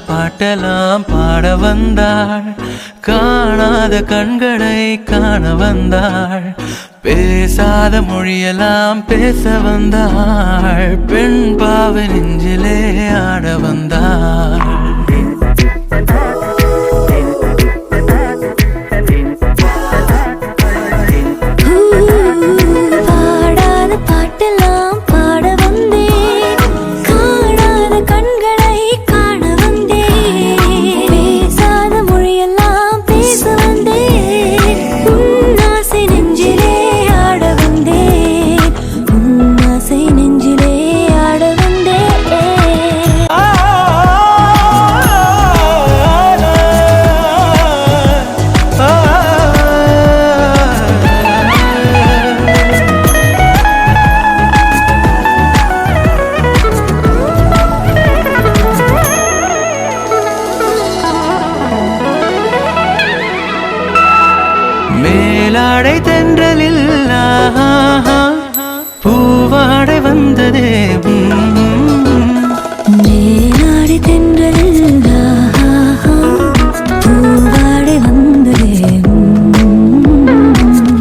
பாட்டெல்லாம் பாட வந்தாள், காணாத கண்களை காண வந்தாள், பேசாத மொழியெல்லாம் பேச வந்தாள், பெண் பாவை நெஞ்சிலே ஆட வந்தாள். மேலாடை தென்றலில் பூவாடை வந்ததே, மேலாடை தென்றலில் பூவாடை வந்ததே,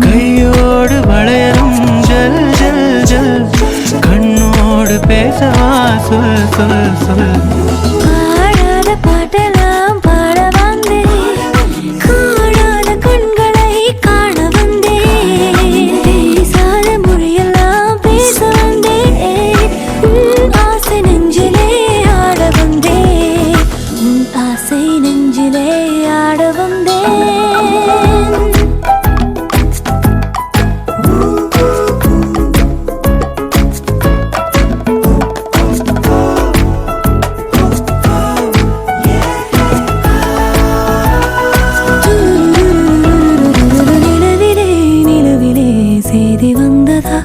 கையோடு வளையரும் ஜல் ஜல் ஜல், கண்ணோடு பேசவா சொல் சொல் சொல். பாடாத பாட்டெல்லாம் பாட வந்தேன், காணாத கண்களை காண வந்தேன், பேசாத மொழியெல்லாம் பேச வந்தேன், உன் ஆசை நெஞ்சிலே ஆட வந்தேன், உன் ஆசை நெஞ்சிலே ஆட வந்தேன். செய்தி வந்ததா,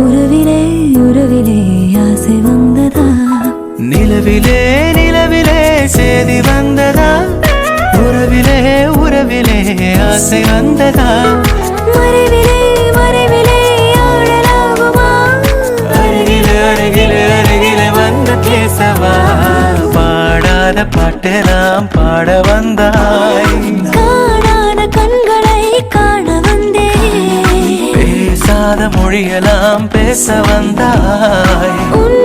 உறவிலே உறவிலே ஆசை வந்ததா, நிலவிலே நிலவிலே செய்தி வந்ததா, உறவிலே உறவிலே ஆசை வந்ததா, மறைவிலே மறைவிலே ஆடலாகுமா, அருகிலே அருகிலே அருகிலே வந்து பேசவா, பாடாத பாட்டெல்லாம் பாட வந்தாய், காணாத கண்களை காண வந்தேன், பேசாத மொழியெல்லாம் பேச வந்தாய், உன்